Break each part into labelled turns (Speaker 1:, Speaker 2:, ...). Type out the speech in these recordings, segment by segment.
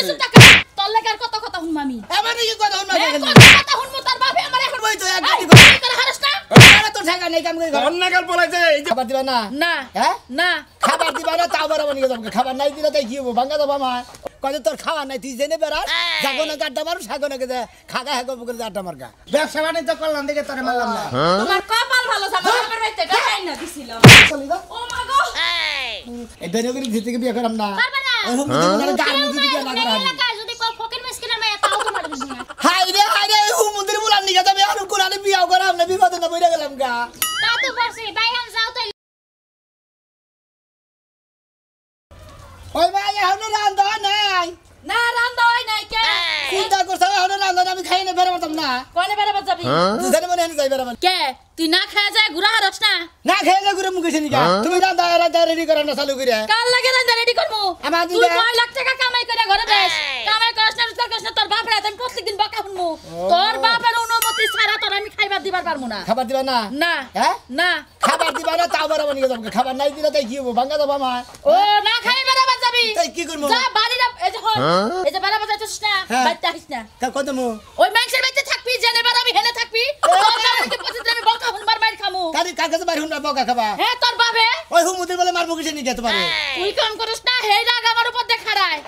Speaker 1: চুপ থাক তোর লাগার কত কথা হুন মামি
Speaker 2: আমার কি কথা হুন মামি
Speaker 1: কথা হুন তোর বাপে আমার এখন
Speaker 2: ওই তো এক গাড়ি
Speaker 1: করে হারস না
Speaker 2: আরে তোর ঠেকা নেই কাম করে অন্য কাল বলাইছে এই খাবার দিবা না
Speaker 1: না
Speaker 2: হ্যাঁ
Speaker 1: না
Speaker 2: খাবার দিবা না তাও বড় বানিয়ে যাবে খাবার নাই দিলে তাই কি হবো ভাঙা দেবা মা কত তোর খাওয়া নাই তুই জেনে বেড়াস সাগনে গাড্ডা মারু সাগনে কে খাগা হাগো করে গাড্ডা মারগা ব্যবসা বাণিজ্য করলাম দেখে তোরে মারলাম না
Speaker 1: তোমার কপাল ভালো জামা আমার বাইতে গায় না দিছিলাম
Speaker 2: চলি যা
Speaker 1: ও মা গো
Speaker 2: এই বেরোগরি দিতে কি বিয়ে করাম না
Speaker 1: পারবা না
Speaker 2: ওরকম দিন গান মুদি দিয়া না করা
Speaker 1: এলাকায় যদি কল ফকির মিসকিনের মায়া তাও তোমার দিব না
Speaker 2: হাই রে ও মন্দির বলার নিগা যাবে আর কোরআনে বিয়াও করাম না বিপদে না বইরা গেলাম গা
Speaker 1: তা তো পারছি বাইহান যাও তো
Speaker 2: ওই ভাই এখন রান্দা নাই
Speaker 1: না রান্দা হয় নাই কে
Speaker 2: চিন্তা করছ এখন রান্দা আমি খাই না বেরা মতম না
Speaker 1: কোনে বেরাবার যাবি
Speaker 2: দুজনে মনে হয় যাই বেরা
Speaker 1: কে তুই না খায় যায় গুড়া হারস না
Speaker 2: না খেয়ে যা ঘুরে মুখে নিগা তুমি রান্দা রেডি করা না চালু করে
Speaker 1: কাল লাগে রান্দা রেডি করমু
Speaker 2: আমার
Speaker 1: তুই 9 লাখ টাকা কামাই করে ঘরে দেস কামাই করছ না রোজগার করছ না তোর বাপ রাত আমি প্রত্যেকদিন বকা শুনমু তোর বাপের অনুমতি ছাড়া তোর আমি খাইবার দিবার পারমু না
Speaker 2: খাবার দিবা না
Speaker 1: না
Speaker 2: হ্যাঁ
Speaker 1: না
Speaker 2: খাবার দিবা না তাও বড় বানিয়ে যাবে খাবার নাই দিলে তাই কি হবো ভাঙা দেবা মা
Speaker 1: ও না খাই বেরাবার যাবি
Speaker 2: তাই কি করব
Speaker 1: যা বাড়িটা এই যে হল এই যে বেরাবার যাইছস না বাইতে আসিস না
Speaker 2: তা কত মু
Speaker 1: ওই মানুষের বাইতে থাকবি জেনে বেরাবি হেনে থাকবি তোর বাপকে প্রতিদিন আমি বকা শুনবার মার খামু
Speaker 2: কারি কাগজ বাড়ি হুন বকা খাবা
Speaker 1: হ্যাঁ তোর বাপে
Speaker 2: ওই হুমুদের বলে মারবো কিসে নিকে তোমার
Speaker 1: তুই কাম করিস না হেই রাগ আমার উপর দেখাড়ায়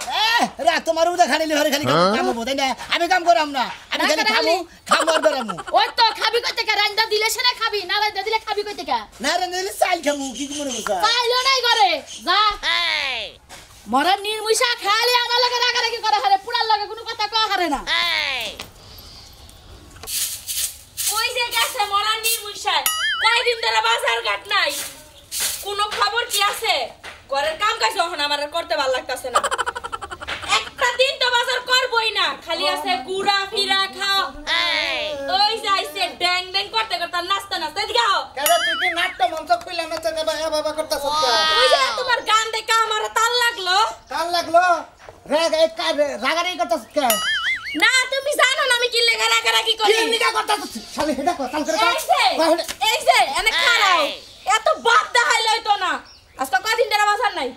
Speaker 2: রা তোমার উদা খালি হরে খালি কাম হবো তাই না আমি কাম করাম না আমি খালি খামু আর বেরামু
Speaker 1: ওই তো খাবি কই থেকে রান্দা দিলে সেনা খাবি না রান্দা দিলে খাবি কই থেকে
Speaker 2: না রে নিলে চাল খামু কি মনে করছ
Speaker 1: পাইলো নাই করে যা মরা নির্মুষা খালি আমার লগে রাগারাগি করে হারে পুরার লগে কোনো কথা কও হারে না
Speaker 3: কই যে গেছে মরা নির্মুষা কয়দিন ধরে বাজার ঘাট নাই কোনো খবর কি আছে ঘরের কাম কাজ যখন আমার আর করতে ভালো লাগতাছে না একটা দিন তো বাজার করবই না খালি আছে গুড়া ফিরা খাও ওই যাইছে ড্যাং ড্যাং করতে করতে নাচতে নাচতে এদিকে আও
Speaker 2: কাজে তুই কি নাট্য মঞ্চ কইলা না তো বাবা করতাছ
Speaker 3: ওই যে তোমার গান দেখে আমার তাল লাগলো
Speaker 2: কাল লাগলো রাগারাগি করতাছ কে
Speaker 3: না তুমি জানো না আমি কি লেগা রাগারাগি করি
Speaker 2: কি নিকা করতাছ শালি হেডা কো তাল করে
Speaker 3: এই যে এনে খারাও এত বাপ দেখাইলে হইতো না আজকে কয়দিন ধরে বাজার নাই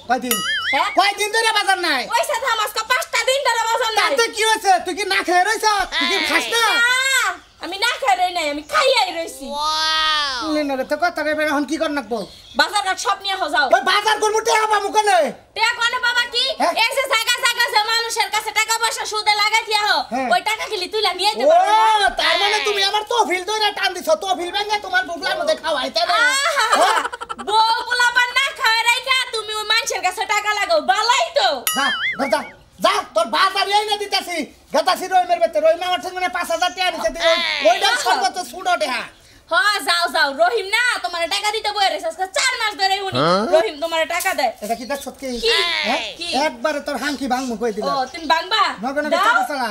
Speaker 2: কয়দিন
Speaker 3: হ্যাঁ
Speaker 2: কয়দিন ধরে বাজার নাই
Speaker 3: ওই সাথে আজকে 5টা দিন ধরে বাজার নাই
Speaker 2: তাতে কি হইছে তুই কি না খেয়ে রইছ তুই কি খাস না
Speaker 3: আমি না খাই রই নাই আমি খাইয়াই রইছি
Speaker 2: শুনে না রে তো কথা রে এখন কি কর নাকবো
Speaker 3: বাজার ঘাট সব নিয়ে হজাও
Speaker 2: ওই বাজার করমু টাকা পামু কেনে
Speaker 3: টাকা কোনে বাবা কি এই যে জায়গা জায়গা যে মানুষের কাছে টাকা পয়সা সুদে লাগাই দিয়া হো ওই টাকা খেলি তুই নিয়ে যেতে পারবি
Speaker 2: ও তার মানে তুমি আমার তহবিল ধরে টান দিছ তহবিল ভাঙা তোমার বুকলার মধ্যে খাওয়াইতে না
Speaker 3: বউ পোলাপান না খায় রাইখা তুমি ওই মানুষের কাছে টাকা লাগাও বালাই তো
Speaker 2: যা যা যা তোর বাজার এই না দিতাছি গাতাছি রইমের বেতে রইম আমার সঙ্গে 5000 টাকা নিতে দিই ওইটা সর্বত সুডো টাকা
Speaker 3: হ্যাঁ যাও যাও রহিম না তোমার টাকা দিতে বই রেছে আজকে 4 মাস ধরে উনি রহিম তোমার টাকা দেয়
Speaker 2: এটা কি দেখছ কি
Speaker 3: কি
Speaker 2: একবারে তোর হাঙ্কি ভাঙমু কই দিলা
Speaker 3: ও তুমি বাংবা
Speaker 2: নগনে টাকা চালা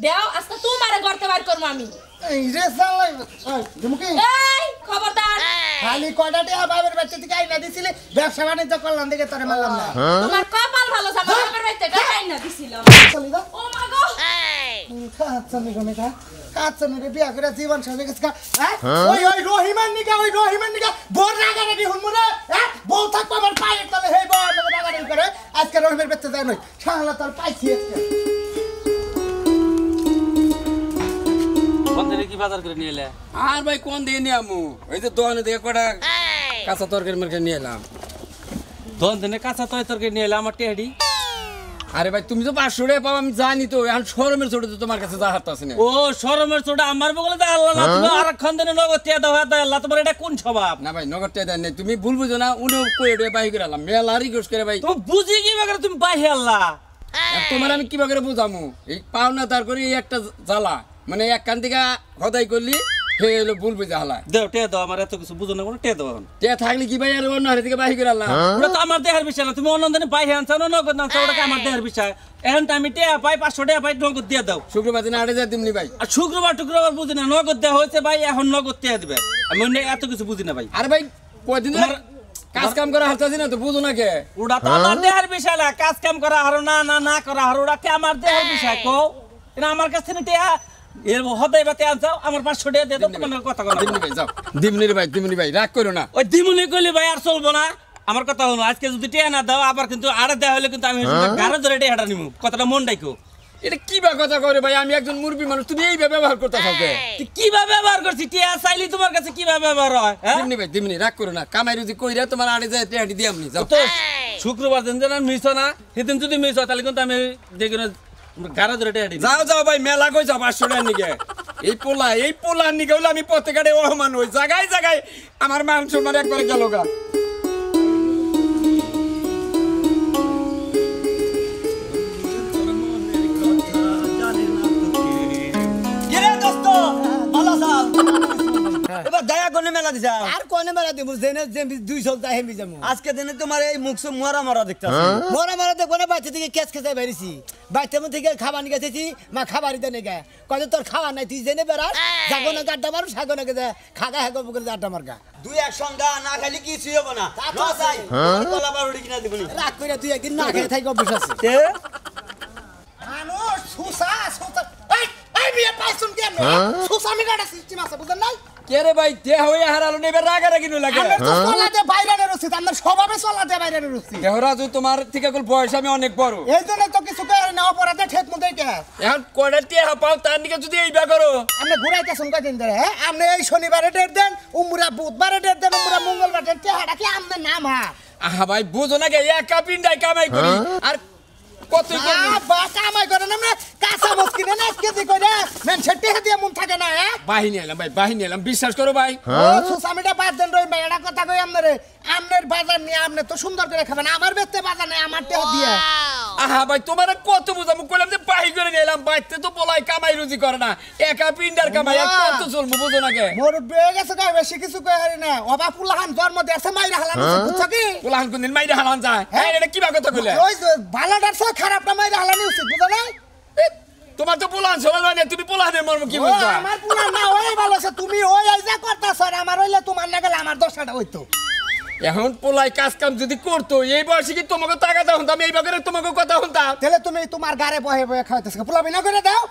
Speaker 3: দাও আজকে তোমারে গর্তে বার করব আমি
Speaker 2: এই রে চালাই ওই দিমুকি
Speaker 3: এই খবরদার
Speaker 2: খালি কয়টা টাকা বাবার বাচ্চা থেকে আইনা দিছিলে ব্যবসা বাণিজ্য করলাম দেখে তোরে মারলাম না
Speaker 3: তোমার কপাল ভালো জামা আমার বাইতে গায় না দিছিল
Speaker 2: চলি যা
Speaker 3: ও মা গো
Speaker 2: কাচ্চনি গনে কা কাচ্চনি রে বিয়া করে জীবন সাজে গেছে হ্যাঁ ওই রহিমান নিকা বোর রাগারাগি হুন মরে হ্যাঁ বউ থাকবা আমার পায়ের তলে হেই বউ রাগারাগি করে আজকে রহিমের বেতে যায় নই শালা তোর পাইছি
Speaker 4: কোন দিনে কি বাজার করে নিয়ে এলে
Speaker 5: আর ভাই কোন দিয়ে নিয়ে আমু ওই যে দোকানে থেকে কটা কাঁচা তরকারি মার্কে নিয়ে এলাম
Speaker 4: দোন দিনে কাঁচা তরকারি নিয়ে এলে আমার টেহাডি
Speaker 5: আরে ভাই তুমি তো 500 টাকা পাও আমি জানি তো এখন শরমের ছোট তো তোমার কাছে যা হাত আছে না
Speaker 4: ও শরমের ছোটা আমার বগলে দা আল্লাহ না তুমি আরেকখান দিনে নগদ টিয়া দাও দা আল্লাহ তোমার এটা কোন স্বভাব
Speaker 5: না ভাই নগদ টাকা দেন নাই তুমি ভুল বুঝো না উনি কই রে বাই করে আলাম মেলা রিকোয়েস্ট করে ভাই
Speaker 4: তুমি বুঝি কি বাগরে তুমি বাইহে আল্লাহ
Speaker 5: আর তোমার আমি কি বাগরে বুঝামু এই পাওনা তার করে এই একটা জ্বালা মানে এক কান থেকে খদাই করলি হে হলো ভুল বুঝা হালা
Speaker 4: দেও টিয়া দাও আমার এত কিছু বুঝো না কোনো টিয়া দাও এখন
Speaker 5: তে থাকলে কি ভাই আর অন্য হাতে থেকে বাই করে আলাম
Speaker 4: ওটা তো আমার দেহের বিষয় না তুমি অন্য দিনে বাইহে আনছো না নগদ আনছো ওটা আমার দেহের বিষয় এখন আমি টিয়া পাই 500 টাকা পাই নগদ দিয়ে দাও
Speaker 5: শুক্রবার দিন 8000 দিমনি ভাই
Speaker 4: আর শুক্রবার টুক্রবার বুঝি না নগদ দেওয়া হয়েছে ভাই এখন নগদ টিয়া দিবে আমি অন্য এত কিছু বুঝি না ভাই
Speaker 5: আরে ভাই কয়দিন কাজ কাম করা হালতাছি না তো বুঝো না কে
Speaker 4: ওটা তো আমার দেহের বিষয় না কাজ কাম করা হারো না না না করা হারো ওটা কি আমার দেহের বিষয় কো এটা আমার কাছ থেকে টিয়া এর হদাই বাতে আনছাও আমার 500 টাকা দিয়ে দাও তোমার কথা কথা
Speaker 5: দিমনি ভাই যাও দিমনি ভাই রাগ করো না
Speaker 4: ওই দিমুনি কইলি ভাই আর চলবো না আমার কথা হলো আজকে যদি টিয়া না দাও আবার কিন্তু আড়ে দেওয়া হলে কিন্তু আমি গাড়ি ধরে টিয়াটা নিব কথাটা মন ডাইকো
Speaker 5: এটা কি বা কথা করে ভাই আমি একজন মুরব্বী মানুষ তুমি এইভাবে ব্যবহার করতে থাকবে
Speaker 4: কিভাবে ব্যবহার করছি টিয়া চাইলি তোমার কাছে কিভাবে ব্যবহার হয় হ্যাঁ
Speaker 5: দিমনি ভাই দিমনি রাগ করো না কামাই রুজি কইরা তোমার আড়ে যায় টিয়াটি দিয়ে আমনি যাও
Speaker 4: তো শুক্রবার দিন যেন মিস না সেদিন যদি মিস হয় তাহলে কিন্তু আমি যেগুলো গাড়ি ধরে টিয়াটি
Speaker 5: যাও যাও ভাই মেলা কই যাও 500 টাকা নিকে এই পোলা নিকে হইলে আমি পথে ঘাটে অহমান হই জায়গায় জায়গায় আমার মান সম্মান একবারে গেল গা
Speaker 6: এবার দয়া করে মেলা দিছা
Speaker 7: আর কোনে মেলা দিব জেনে যে 200 টা হেমি যামু
Speaker 6: আজকে দিনে তোমার এই মুখে মরা মরা দেখতাছি
Speaker 7: মরা মরা দেখো না বাচ্চা থেকে কেস খেতে বেরিয়েছি বাচ্চা মধ্যে থেকে খাবার নিয়ে গেছি মা খাবারই দেনে গে কত তোর খাওয়া নাই তুই জেনে বেড়াস জাগো না গাড্ডা মারু সাগো না গে খাগা হাগো করে আড্ডা মারগা
Speaker 6: দুই এক সন্ধ্যা না খাইলে কিছুই হবে না না চাই কলা বারুড়ি কিনা দিবনি
Speaker 7: রাগ করে তুই একদিন না খেয়ে থাকি অভ্যাস আছে
Speaker 2: মানুষ সুসা এই বিয়ে পাইছুন কেন সুসা মিটাটা সিস্টেম আছে বুঝেন নাই
Speaker 5: কে রে ভাই দেহ হয়ে হারালো নেবে রাগারাগি নু লাগে
Speaker 2: আমরা তো চলাতে বাইরে রুছি আমরা স্বভাবে চলাতে বাইরে রুছি
Speaker 5: দেহরাজু তোমার থেকে কল বয়স আমি অনেক বড়
Speaker 2: এই জন্য তো কিছু কই না অপরাধে ঠেক মধ্যে কে
Speaker 5: এখন কয়টা টিয়া পাও তার নিকে যদি এই বা করো
Speaker 2: আপনি ঘুরাইতেছেন কয়দিন ধরে হ্যাঁ আপনি এই শনিবারে ডেট দেন উমরা বুধবারে ডেট দেন উমরা মঙ্গলবার ডেট টেহাটা কি আপনার নাম হ্যাঁ
Speaker 5: আহা ভাই বুঝো না গে একা পিন্ডাই কামাই করি আর কতই করবি
Speaker 2: বা কামাই করে না আমরা কাঁচা মাছ কিনে না কেজি করে মেন সেটি দিয়ে মন থাকে না হ্যাঁ
Speaker 5: বাহিনী এলাম ভাই বাহিনী এলাম বিশ্বাস করো ভাই
Speaker 2: ও সুসামিটা বাদ দেন রই ভাই এটা কথা কই আপনারে আপনার বাজার নিয়ে আপনি তো সুন্দর করে খাবেন আমার বেতে বাজার নেই আমার টেহ দিয়ে
Speaker 5: আহা ভাই তোমার কত বুঝামু কইলাম যে বাহি করে নিলাম বাইতে তো বলাই কামাই রুজি করে না একা পিন্ডার কামাই আর কত চলবো বুঝো না গে
Speaker 2: মোর বেয়ে গেছে গায় বেশি কিছু কই হারি না অবা পুলাহান জন্ম দেশে মাইরা হালান বুঝছ কি
Speaker 5: পোলাহান কোন দিন মাইরে হালান যায় হ্যাঁ এটা কি বা কথা কইলে
Speaker 2: ওই ভালোটার সব খারাপটা মাইরা হালানি উচিত বুঝো না
Speaker 5: তোমার তো পোলাহান সমান হয় না তুমি পোলাহানের মর্ম কি বুঝবা
Speaker 2: আমার পুলা না ওই ভালো আছে তুমি ওই আইজা করতাছ আর আমার হইলে তোমার না গেলে আমার দশটা হইতো
Speaker 5: এখন পোলাই কাজ কাম যদি করতো এই বয়সে কি তোমাকে টাকা দাও আমি এই বাগারে তোমাকে কথা শুনতাম
Speaker 2: তাহলে তুমি তোমার গারে বহে বহে খাওয়াইতেছ পোলা বিনা করে দাও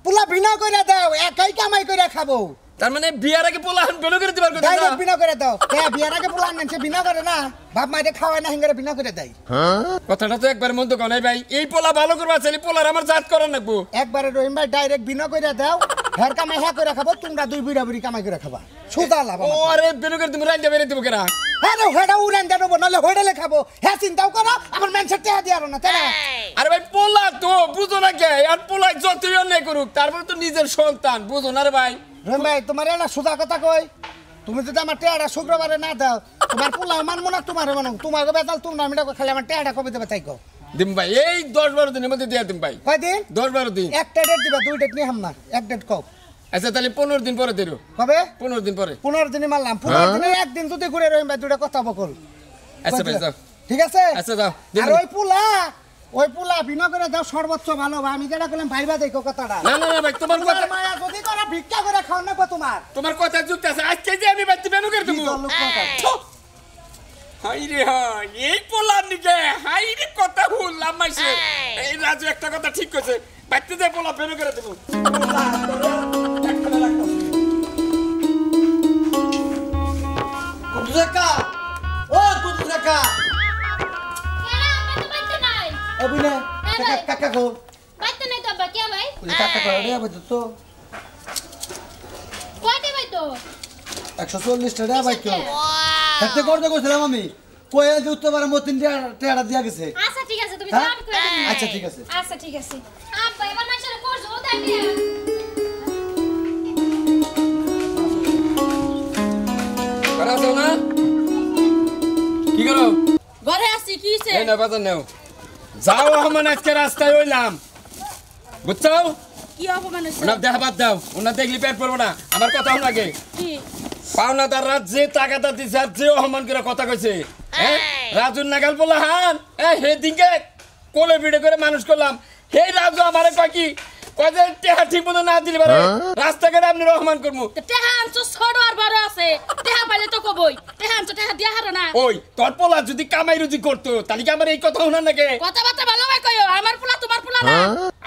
Speaker 2: পোলা বিনা করে দাও একাই কামাই করে খাবো
Speaker 5: তার মানে বিয়ার আগে পোলাহান বেলো করে দিবার কথা
Speaker 2: ডাইরেক্ট বিনা করে দাও হ্যাঁ বিয়ার আগে পোলা আনছে বিনা করে না বাপ মাইরে খাওয়ায় না হিঙ্গারে বিনা করে দেয়
Speaker 5: কথাটা তো একবার মন তো কনাই ভাই এই পোলা ভালো করবা চাইলে পোলার আমার জাত করার নাকবো
Speaker 2: একবারে রহিম ভাই ডাইরেক্ট বিনা করে দাও হের কামাই হ্যাঁ করে খাবো তোমরা দুই বুড়া বুড়ি কামাই করে খাবা সুদা লাভ
Speaker 5: ও আরে বেলো করে তুমি রাইন্দা বেরে দিব কেনা
Speaker 2: হ্যাঁ রে হেডা উড়ান দেবো নাহলে হেডালে খাবো হ্যাঁ চিন্তাও করো আমার মেনসেট টেহা দিয়ারো না তাই না
Speaker 5: আরে ভাই পোলা তো বুঝো না কে আর পোলাই যতই অন্যায় করুক তারপর তো নিজের সন্তান বুঝো না রে ভাই
Speaker 2: রহিম ভাই তোমার একটা সুদা কথা কই তুমি যদি আমার টেহাটা শুক্রবারে না দাও তোমার পোলা মানবো না তোমার মানো তোমাকে বেতাল তোমরা আমি খালি আমার টেহাটা কবে দেবে তাই কো
Speaker 5: দিম ভাই এই 10-12 দিনের মধ্যে দিয়া দিম ভাই
Speaker 2: কয়দিন
Speaker 5: 10-12 দিন
Speaker 2: একটা ডেট দিবা দুই ডেট নিয়ে হাম না এক ডেট কও
Speaker 5: আচ্ছা তাহলে 15 দিন পরে দেরো
Speaker 2: কবে
Speaker 5: 15 দিন পরে
Speaker 2: 15 দিনে মারলাম 15 দিনে একদিন যদি ঘুরে রহিম ভাই দুটা কথা বকল
Speaker 5: আচ্ছা ভাই যাও
Speaker 2: ঠিক আছে
Speaker 5: আচ্ছা যাও
Speaker 2: আর ওই পোলা বিনা করে দাও সর্বোচ্চ ভালো ভাই আমি যেটা করলাম ভাইবা দেখো কথাটা
Speaker 5: না না না ভাই তোমার
Speaker 2: তোমার
Speaker 5: কথা
Speaker 2: মায়া যদি করে ভিক্ষা করে খাও না গো
Speaker 5: তোমার কথা যুক্ত আছে আজকে যে আমি বাইতে বেনু করে তুমি হাই রে হাই এই পোলার নিকে হাই রে কথা বললাম মাইছে এই রাজু একটা কথা ঠিক কইছে বাইতে যে পোলা বেনু করে তুমি
Speaker 6: কুতুজাকা ও কুতুজাকা
Speaker 2: অভিনয় কাকা গো
Speaker 8: বাইতে নাই তো বাকি ভাই
Speaker 2: ওই কাকা করে রে আবার তো
Speaker 8: কয়তে ভাই তো
Speaker 2: 140 টাকা ভাই তো থাকতে করতে কইছিলাম আমি কই যে উত্তরবার মতিন টাকা দিয়া গেছে
Speaker 8: আচ্ছা ঠিক আছে তুমি দাম করে দিন
Speaker 2: আচ্ছা ঠিক আছে
Speaker 8: আচ্ছা ঠিক আছে আব্বা এবার মাসের কোর্স ও দেখে
Speaker 5: করা দাও না কি করো
Speaker 3: ঘরে আসছি কি হইছে
Speaker 5: এই না বাজার নাও যাও রহমান আজকে রাস্তায় হইলাম বুঝছো
Speaker 3: কি অপমান হইছে
Speaker 5: ওনা দেখা বাদ দাও ওনা দেখলি পেট পড়বো না আমার কথা হল লাগে
Speaker 3: কি
Speaker 5: পাওনাদার রাত যে টাকাটা দিছে আর যে অপমান করে কথা কইছে হ্যাঁ রাজুর নাগাল বলা হান হে দিকে কোলে ভিড়ে করে মানুষ করলাম হে রাজু আমারে কয় কি কয় যে টেহা ঠিক মতো না দিলে পারে রাস্তাঘাটে আপনি রহমান করবো
Speaker 3: টেহা আনছো ছোট আর বড় আছে টেহা পাইলে তো কবই টেহা আনছো টেহা দিয়া হারো না
Speaker 5: ওই তোর পোলা যদি কামাই রুজি করতো তাহলে কি আমার এই কথা শোনার নাকি
Speaker 3: কথাবার্তা ভালো ভাই কইও আমার পোলা তোমার পোলা না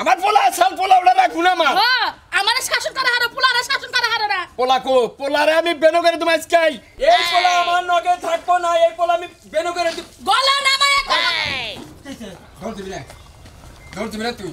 Speaker 5: আমার পোলা সাল পোলা ওটা রাখবো না মা
Speaker 3: ও আমারে শাসন করা হারো পোলারে শাসন করা হারো না
Speaker 5: পোলা কো পোলারে আমি বেনো করে তোমার আজকাই এই পোলা আমার নগে থাকবো না এই পোলা আমি বেনো করে
Speaker 1: গলা নামায়
Speaker 5: ধর দিবি না তুই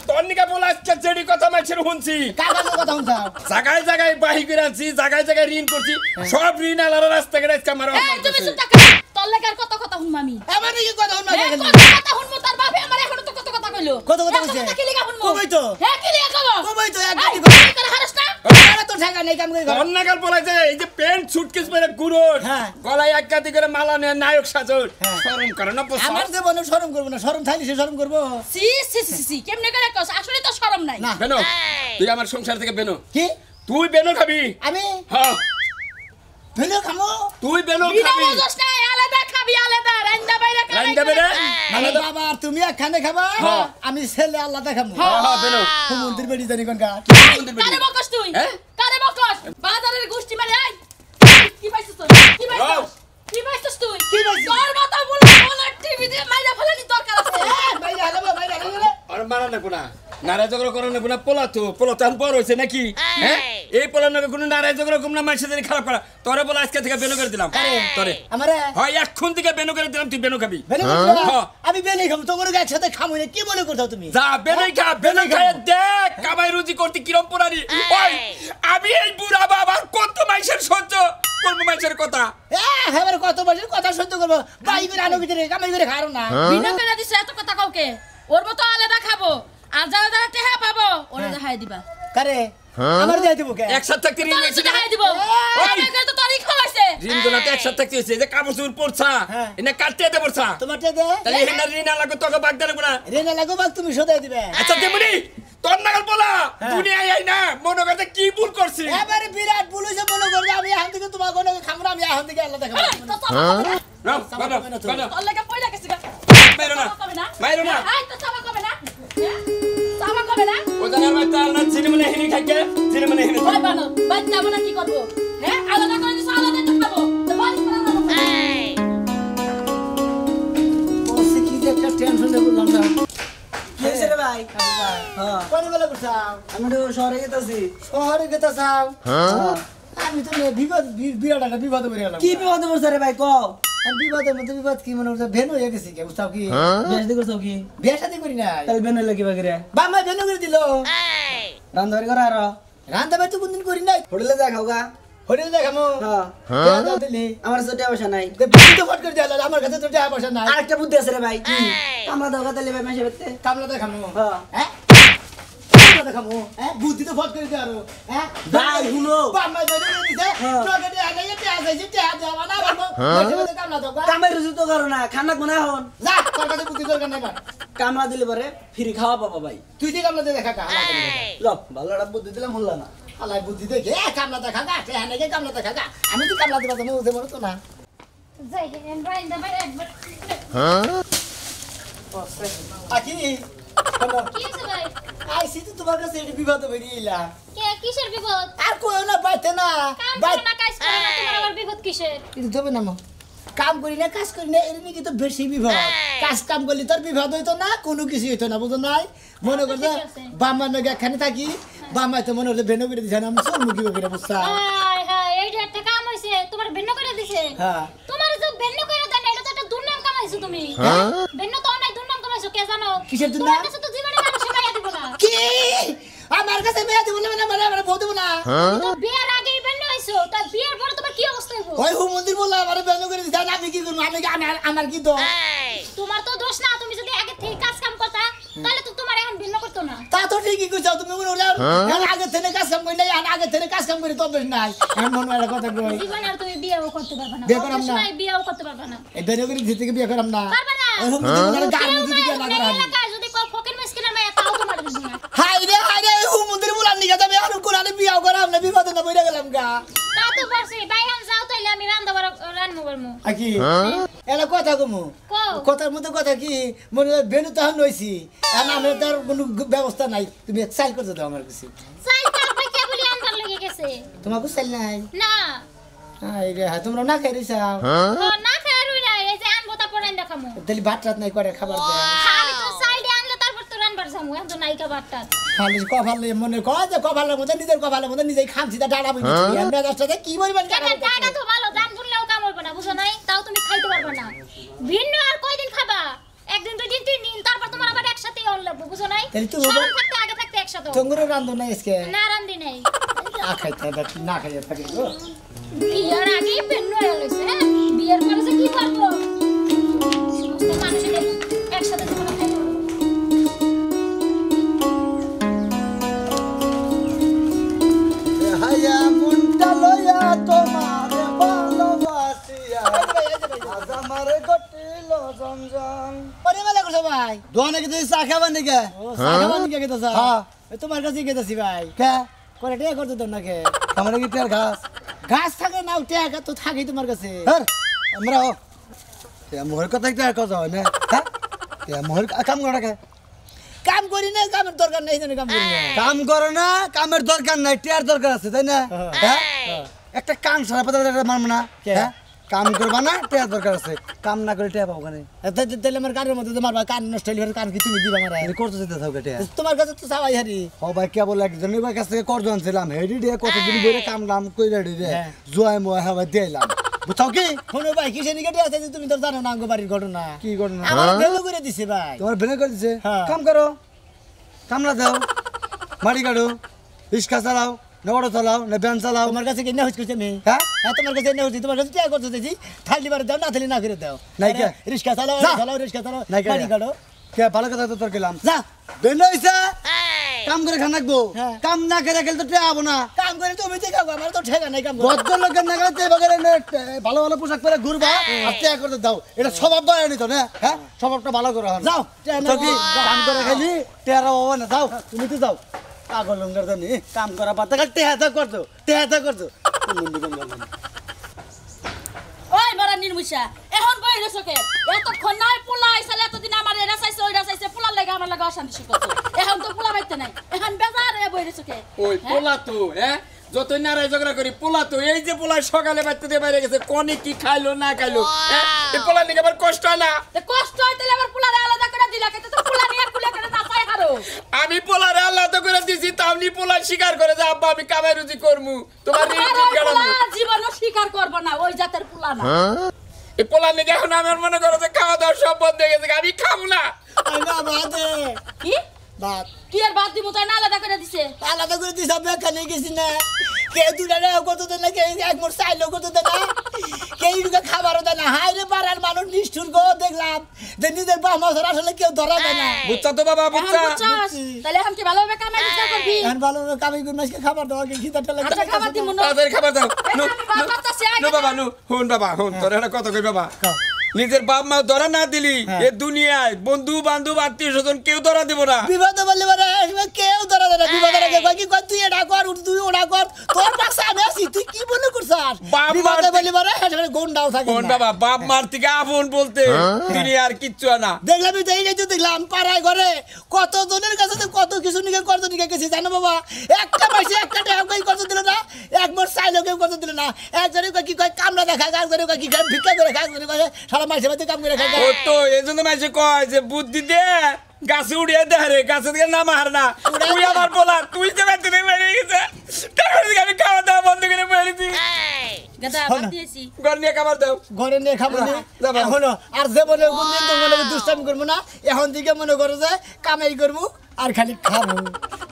Speaker 5: তোর নিকা বলা আজকে যেডি কথা মাছের শুনছি
Speaker 7: কাগজের কথা শুনছাও
Speaker 5: জায়গায় জায়গায় বাহি করে আনছি জায়গায় জায়গায় ঋণ করছি সব ঋণ আলাদা রাস্তা করে আজকে আমার
Speaker 1: এই তুমি চুপ থাক তোর লেগার কত কথা শুনম আমি
Speaker 7: এবার কি কথা শুনবা
Speaker 1: এই কত কথা শুনমু তার বাপে আমার এখনো তো কত কথা কইলো
Speaker 7: কত কথা কইছে?
Speaker 1: কি লেগা শুনমু
Speaker 7: কই তো?
Speaker 1: হ্যাঁ কি লেগা কব
Speaker 7: কই তো এক
Speaker 1: এই,
Speaker 7: গাড়ি
Speaker 1: তোর হারস না
Speaker 7: আরে তোর ঠেকা নেই কাম করে ঘর
Speaker 5: তোর নাগাল বলা যে এই যে প্যান্ট সুটকেস পরে গুড়োর
Speaker 7: হ্যাঁ।
Speaker 5: গলায় এক গাদি করে মালা নিয়ে নায়ক সাজর
Speaker 7: হ্যাঁ।
Speaker 5: শরম করে না বস
Speaker 7: আমার জীবনে শরম করব না শরম থাইলে সে শরম করব
Speaker 1: সি সি সি সি কেমনে করে কস আসলে তো শরম নাই
Speaker 7: না
Speaker 5: বেনো তুই আমার সংসার থেকে বেনো
Speaker 7: কি
Speaker 5: তুই বেনো খাবি
Speaker 7: আমি
Speaker 5: হ্যাঁ
Speaker 7: ভেলো খামো
Speaker 5: তুই বেনো
Speaker 1: বিনা
Speaker 5: খাবি
Speaker 1: মজস না আলাদা খাবি আলাদা রান্দা বাইরে
Speaker 5: রান্দা বাইরে?
Speaker 7: মানে বাবা আর তুমি একখানে খাবা
Speaker 5: হ্যাঁ।
Speaker 7: আমি ছেলে আলাদা খাবো
Speaker 5: হ্যাঁ বেনো
Speaker 7: মন্দির বেড়ি জানি কোন গা
Speaker 1: কারে বকস তুই
Speaker 5: হ্যাঁ?
Speaker 1: কারে বকস বাজারের গোষ্ঠী মানে আই কি পাইছিস তুই কি
Speaker 5: রাও।
Speaker 1: পাইছিস কি পাইছিস তুই
Speaker 7: কি পাইছি?
Speaker 1: তোর মাথা বলে বলে টিভি দিয়ে মাইরা ফেলানি দরকার আছে
Speaker 7: বাইরে হালাবো বাইরে হালাবো
Speaker 5: আর মারা না কোনা নারায় ঝগড়া করো না কোনা পোলা তো আন বড় হইছে নাকি হ্যাঁ এই পোলা নাকি কোনো নারায় ঝগড়া কম না মানুষের জন্য খারাপ করা তোরে বলা আজকে থেকে বেনো করে দিলাম তোরে
Speaker 7: আমারে
Speaker 5: হয় এখন থেকে বেনো করে দিলাম তুই বেনো খাবি
Speaker 7: বেনে
Speaker 5: হ্যাঁ।
Speaker 7: আমি বেনে খাবো তোমার একসাথে খামো না কি মনে করছো তুমি
Speaker 5: যা বেনোই খা বেনোই খায় দেখ কামাই রুজি করতে কিরম পুরানি ওই আমি এই বুড়া বাবার কত মাইসের সহ্য করবো মাইসের কথা
Speaker 7: হ্যাঁ কত বছর কথা সহ্য করবো বাই করে আনো ভিতরে কামাই করে খারো না
Speaker 1: বিনা করে দিছে এত কথা কাউকে ওর মতো আলাদা খাবো আর যারা যারা টেহা পাবো ওরে দেখাই দিবা
Speaker 7: কারে আমার দিয়ে দিব কে
Speaker 5: একসাথে থাকতে ঋণ
Speaker 1: তোরে
Speaker 5: হয়েছে
Speaker 1: তো দেখাই দিব
Speaker 5: ওই!
Speaker 1: আমি করে তো তোরই খাওয়াইছে
Speaker 5: ঋণ তো না তো একসাথে থাকতে হয়েছে যে কাপড় চোপড় পড়ছা
Speaker 7: হ্যাঁ।
Speaker 5: এনে কাটতে যেতে পড়ছা
Speaker 7: তোমার তে দে
Speaker 5: তাহলে এখানে ঋণ আলাদা তোকে বাগ দেবো না
Speaker 7: রেনা লাগো বাক তুমি সদাই দিবে
Speaker 5: আচ্ছা দেবনি তোর নাগাল বলা দুনিয়ায় আই না মনে করতে কি ভুল করছি
Speaker 7: এবারে বিরাট ভুল হইছে মনে করবে আমি এখন থেকে তোমার কোনো খামো না আমি এখন থেকে আলাদা খাবো
Speaker 5: নাও, বানো, বানো।
Speaker 1: তোর লাগা পয়লা গেছে গা
Speaker 5: মাইরো না,
Speaker 1: কবে না
Speaker 5: মাইরো না।
Speaker 1: আই তো সাবা কবে না সাবা কবে না
Speaker 5: ও জানার মাইতা আল্লাহ চিনিমনে হিনি খাইকে চিনিমনে হিনি
Speaker 1: ওই বানো বাচ্চা বানা কি করব হ্যাঁ আলাদা করে দিছ আলাদা তো খাবো তো বাড়ি করে না
Speaker 7: ওসে কি যে একটা টেনশন দে বললাম না
Speaker 6: কি হয়েছে রে ভাই হ্যাঁ
Speaker 7: কোন বেলা করছাও
Speaker 6: আমি তো শহরে গেতেছি
Speaker 7: শহরে গেতা চাও আমি তো বিরাট একটা বিপদ করে গেলাম
Speaker 6: কি বিপদ পড়ছে রে ভাই কও
Speaker 7: আর বিপদের মধ্যে বিপদ কি মনে হচ্ছে ভেন হয়ে গেছে কি বুঝতাও কি
Speaker 6: বেশ দি করছো কি
Speaker 7: বিয়ে শাদি করি নাই
Speaker 6: তাহলে বেন হইলে কি বাগরে
Speaker 7: বাবা ভেন করে দিল
Speaker 6: রান্ধাবাড়ি করা আর
Speaker 7: রান্না বাড়ি তো কোনদিন করি নাই
Speaker 6: হোটেলে যা খাওগা
Speaker 7: হোটেল দেখামো
Speaker 6: হ্যাঁ
Speaker 7: দাও দিলি
Speaker 6: আমার কাছে টাকা পয়সা নাই
Speaker 7: বুদ্ধি তো ফট করে দিল আমার কাছে তো টাকা পয়সা নাই
Speaker 6: আরেকটা বুদ্ধি আছে রে ভাই আমরা দাও তাহলে ভাই মাসে বেতে
Speaker 7: কামলা দেখামো
Speaker 6: হ্যাঁ
Speaker 7: হ্যাঁ কামলা দেখামো হ্যাঁ বুদ্ধি তো ফট করে দিও আরো হ্যাঁ
Speaker 6: ভাই শুনো
Speaker 7: বাবা ভেন করে দিছে
Speaker 6: হ্যাঁ।
Speaker 7: তোকে আগে এটা আছে টাকা দেওয়া না বাবা কামলা দাও
Speaker 6: কামাই রুজু তো করো না খানা গুনা হন
Speaker 7: যা তোর কাছে বুদ্ধি দরকার নাই বাবা
Speaker 6: কামলা দিলে পরে ফ্রি খাওয়া পাবা ভাই
Speaker 7: তুই যে কামলা দেখা কা
Speaker 6: ল ভালো একটা বুদ্ধি দিলাম হল না
Speaker 7: আলাই বুদ্ধি দেখে কামলা দেখা গা হ্যাঁ নাকি কামলা দেখা গা আমি তো কামলা দিবা তুমি উঠে মরতো না
Speaker 8: যাই দেন রান্দা বাইরে একবার
Speaker 7: আকি
Speaker 8: কি আছে ভাই
Speaker 7: আইসি তো তোমার কাছে এটা বিবাদ বেরিয়েলা
Speaker 8: কে কিসের বিপদ
Speaker 7: আর কইও না বাইতে না
Speaker 8: কাম
Speaker 7: বাই
Speaker 8: করো না কাজ করো না তোমার আবার বিপদ কিসের
Speaker 7: কিন্তু তবে না কাম করি না কাজ করি না এর নাকি তো বেশি বিবাদ কাজ কাম করলে তোর বিবাদ হইতো না কোনো কিছু হইতো না বুঝো নাই মনে করছে
Speaker 8: ঠিক আছে।
Speaker 7: বাম্মার নাকি একখানে থাকি বাম্মাই তো মনে হচ্ছে ভেনো করে দিছে না আমি চলমুখী করে বুঝছা
Speaker 8: হাই হাই এইটা একটা কাম হইছে তোমার ভিন্ন করে দিছে
Speaker 7: হ্যাঁ
Speaker 8: তোমার যে ভিন্ন করে দেন এটা তো একটা দুর্নাম কামাইছো তুমি ভিন্ন তো অনেক দুর্নাম কামাইছো কে জানো
Speaker 7: কিসের দুর্নাম?
Speaker 8: তোমার কাছে তো জীবনে মানুষ মাইয়া দিব না
Speaker 7: কি আমার কাছে মেয়ে দিব না মানে আমার বউ দিব না
Speaker 8: তো বিয়ের আগেই ভিন্ন হইছো তা বিয়ের পরে তোমার কি অবস্থা হইব
Speaker 7: ওই হু মন্দির বললা আমার ভেনো করে দিছে আমি কি করবো আমি আমার কি দোষ
Speaker 8: তোমার তো দোষ না তুমি যদি আগে থেকে কাজ কাম করতা তাহলে তো তোমার এখন ভিন্ন করতো না
Speaker 7: তা তো ঠিকই কইছো তুমি মনে হলো আগে থেকে কাজ কাম করি নাই আগে থেকে কাজ কাম করি তো বেশ নাই আমি মনে হয় কথা কই
Speaker 8: জীবনে আর তুমি বিয়েও করতে পারবে না
Speaker 7: বিয়ে করাম না।
Speaker 8: সময় বিয়েও করতে পারবে না
Speaker 7: এই ভেনো করে দিতে বিয়ে করাম না
Speaker 8: পারবে না
Speaker 7: ওই হু মন্দির বলার গান
Speaker 8: কেউ
Speaker 7: দিতে
Speaker 8: না,
Speaker 7: কি লাগা
Speaker 8: আপনার এলাকায় যদি কেউ ফকির মিসকিনের মেয়ে তাও তোমার দিব না
Speaker 7: হাই রে হু মন্দির বলার নিকে তবে আর কোরআনে বিয়ে করাম না বিবাদে না বইরা গেলাম গা
Speaker 8: তা তো পারছি বাইহান যাও তাইলে আমি রান্না করবো
Speaker 7: আকি এটা কথা কমু
Speaker 8: কও
Speaker 7: কথার মধ্যে কথা কি মনে হয় বেনু তখন নইছি আর আমার তার কোনো ব্যবস্থা নাই তুমি সাইল করতে দাও আমার কাছে
Speaker 8: চাই তারপরে কে বলি আনবার লেগে গেছে
Speaker 7: তোমাকে সাইল নাই
Speaker 8: না
Speaker 7: হাই রে তোমরা না খাই রিসাও
Speaker 8: ও না খায় রুই না এই যে আনবো তারপর রান্না খামু
Speaker 7: তাহলে ভাত রাত নাই করে খাবার দেয়
Speaker 8: আমি তো সাইডে আনলে তারপর তো রান্নার যামু এখন নাইকা বাটটা
Speaker 7: খালি কপালে মনে কয় যে কপালের মধ্যে নিজের কপালের মধ্যে নিজেই খামছি তা ডাড়া বুঝেছি আমরা দশটাতে কি বলবেন
Speaker 8: কেন দাদা তো ভালো দাম বললেও কাম হইব না বুঝো নাই তাও তুমি খাইতে পারবে না ভিন্ন আর কয়দিন খাবা একদিন দুই দিন তিন দিন তারপর তোমার আবার একসাথেই অন লাগবে বুঝো নাই
Speaker 7: তাহলে তুমি
Speaker 8: শরম থাকতে আগে থাকতে একসাথে
Speaker 7: তোমরা রান্ধো না আজকে
Speaker 8: না রান্ধি নাই
Speaker 7: না খাইতে হবে না খাইতে থাকি গো
Speaker 8: বিয়ার আগেই ভিন্ন হয়ে গেছে বিয়ার পরে যে কি করবো সমস্ত মানুষের একসাথে জীবন খাইতে
Speaker 2: হায়া মুন্টা লয়া তোমার ভালোবাসিয়া আজ আমার গটিল জঞ্জন
Speaker 7: পরে বেলা করছো ভাই
Speaker 2: দোয়ানে কি তুই চা খাবার নাকি
Speaker 7: চা খাবার নিয়ে গেছো
Speaker 2: হ্যাঁ
Speaker 7: তোমার কাছে গেছি ভাই
Speaker 2: কে
Speaker 7: করে টিয়া করতে তো নাকি
Speaker 2: আমার কি টের ঘাস
Speaker 7: গাছ থাকে না টিয়া তো থাকেই তোমার কাছে
Speaker 2: হ্যাঁ আমরা মোহর কথা একটা কথা হয় না হ্যাঁ মোহর কাম করে রাখে
Speaker 7: কাম করি না কামের দরকার নেই জানি কাম করি না
Speaker 2: কাম করো না কামের দরকার নাই টিয়ার দরকার আছে তাই না হ্যাঁ একটা কাম সারা পাতা মানবো না হ্যাঁ কাম করবা না টিয়ার দরকার আছে কাম না করে টিয়া পাবো কেন
Speaker 7: তাহলে আমার কানের মধ্যে মারবা কান নষ্ট হইলে কান কি তুমি দিবা মারা
Speaker 2: করতে যেতে থাকবে টিয়া
Speaker 7: তোমার কাছে তো চাওয়াই হারি
Speaker 2: ও ভাই কেবল একজনের ভাই কাছ থেকে কর্জ আনছিলাম হেডি দিয়ে কতদিন ধরে কাম নাম কইরা রে জয় মোয়া হাওয়া দিলাম বুঝাও কি
Speaker 7: শোনো ভাই কিসে নিকেটে আছে যে তুমি তো জানো না আঙ্গ বাড়ির ঘটনা
Speaker 2: কি ঘটনা
Speaker 7: আমার বেলো করে দিছে ভাই
Speaker 2: তোমার বেনে করে দিছে
Speaker 7: হ্যাঁ।
Speaker 2: কাম করো কামলা দাও মাটি কাটো রিক্সা চালাও না অটো চালাও না ভ্যান চালাও
Speaker 7: তোমার কাছে কি না হইছে আমি
Speaker 2: হ্যাঁ
Speaker 7: হ্যাঁ তোমার কাছে না হইছে তোমার কাছে টিয়া করতে দিছি থাইলি বারে দাও না থাইলি না করে দাও
Speaker 2: নাই কে?
Speaker 7: রিক্সা চালাও
Speaker 2: যা।
Speaker 7: চালাও রিক্সা চালাও
Speaker 2: নাই কে?
Speaker 7: বাড়ি কাটো
Speaker 2: কে ভালো কথা তো তোর গেলাম
Speaker 7: যা
Speaker 2: বেন হইছে কাম করে খান রাখবো
Speaker 7: হ্যাঁ।
Speaker 2: কাম না করে গেলে তো টিয়া হবো না
Speaker 7: কাম করে তুমি ঠিক খাবো আমার তো ঠেকা নাই কাম করে
Speaker 2: ভদ্র লোকের না গেলে তে বাগেরে ভালো ভালো পোশাক পরে ঘুরবা আর টিয়া করতে দাও এটা স্বভাব বাড়ানি তো না হ্যাঁ স্বভাবটা ভালো করে হন
Speaker 7: যাও টিয়া
Speaker 2: তো কি
Speaker 7: নাও।
Speaker 2: কাম করে খালি টিয়ারা হবো না যাও তুমি তো যাও পাগল লঙ্গার জানি কাম করা পাতা কাল টেহাতা করতো
Speaker 1: ওই বড় নির্মুষা এখন বই রেছো কে এতক্ষণ নাই পোলা আইছালে এতদিন আমার এরা চাইছে ওইরা চাইছে পোলার লাগে আমার লাগে অশান্তি শিখতো এখন তো পোলা বাইতে নাই এখন বেজার এ বই রেছো কে
Speaker 5: ওই পোলা তো হ্যাঁ যতই নারায় ঝগড়া করি পোলা তো এই যে পোলা সকালে বাড়তে দিয়ে বাইরে গেছে কোনে কি খাইলো না খাইলো হ্যাঁ এই পোলা নিয়ে আবার কষ্ট হয় না
Speaker 1: তে কষ্ট হয় তাহলে আবার পোলারে আলাদা করে দিলা কে তো পোলা নিয়ে কুলে করে নাচাই হারো
Speaker 5: আমি পোলারে আলাদা করে দিছি তামনি পোলা স্বীকার করে যে আব্বা আমি কামাই রুজি করমু তোমার
Speaker 1: আর
Speaker 5: রিজিক
Speaker 1: ওই
Speaker 5: গাড়ামু
Speaker 1: পোলা জীবনও স্বীকার করব না ওই জাতের পোলা না
Speaker 5: এই পোলা নিয়ে এখন আমার মনে করো যে খাওয়া দাওয়া সব বন্ধ হয়ে গেছে আমি খাবো না
Speaker 7: না বাদে
Speaker 1: কি
Speaker 7: বাদ
Speaker 1: কি আর বাদ দিব তাই না আলাদা করে দিছে
Speaker 7: আলাদা করে দিস আমি এখানে গেছি না কেউ দুটা কত দেয় না কেউ এক মোট চাইলেও কত দেয় না কেউ ঢুকে খাবারও দেয় না হাই রে পাড়ার মানুষ নিষ্ঠুর গো দেখলাম যে নিজের বাবা মাছের আসলে কেউ ধরা দেয় না
Speaker 5: বুঝছা তো বাবা
Speaker 1: এখন
Speaker 5: বুঝছা
Speaker 1: বুঝছস তাহলে এখন কি ভালোভাবে কামাই দিতে করবি
Speaker 7: এখন ভালো কামি করে মাছকে খাবার দেওয়া খিদাটা লাগে
Speaker 1: আচ্ছা খাবার দিব না
Speaker 5: তাদের খাবার দাও নো
Speaker 1: আমি বাবা কাছে
Speaker 5: নো বাবা নো হুন বাবা হুন তোর একটা কথা কই বাবা নিজের বাপ মা ধরা না দিলি এ দুনিয়ায় বন্ধু বান্ধব আত্মীয় স্বজন কেউ ধরা দিব না
Speaker 7: বিবাদ বললে মানে কেউ ধরা দেয় না বিবাদের আগে কয় কি কয় তুই এটা কর তুই ওটা কর তোর পাশে আমি আছি তুই কি মনে করছস
Speaker 5: বাপ
Speaker 7: বিবাদে
Speaker 5: মার-
Speaker 7: বললে মানে সেখানে গুন্ডাও থাকে
Speaker 5: কোন
Speaker 7: না।
Speaker 5: বাবা বাপ মার থেকে আপন বলতে দুনিয়ার কিচ্ছু না
Speaker 7: দেখলাম এই যে দেখলাম পাড়ায় ঘরে কত জনের কাছে তো কত কিছু নিকে কত নিকে গেছি জানো বাবা একটা পয়সা একটা টাকা কই কত দিল না এক মোট চাইলো কেউ কত দিল না একজনে কয় কি কয় কামলা দেখা একজনে কয় কি খায় ভিক্ষা করে খায় একজনে কয় সারা মাসে মাসে কাম করে খায়
Speaker 5: ও তো এই জন্য মাঝে কয় যে বুদ্ধি দে গাছে উড়িয়ে দে রে গাছে থেকে নাম হার না তুই আমার বলা তুই যে বাড়তে থেকে বেরিয়ে গেছে তারপর থেকে আমি খাওয়া দাওয়া বন্ধ করে বেরিয়েছি
Speaker 1: গাদা বাদ দিয়েছি
Speaker 5: ঘর নিয়ে খাবার দাও
Speaker 7: ঘরে নিয়ে খাবো না
Speaker 5: যাবা।
Speaker 7: এখনো আর যে মনে কোনদিন তো মনে দুষ্টামি করবো না এখন দিকে মনে করো যে কামাই করবো আর খালি খাবো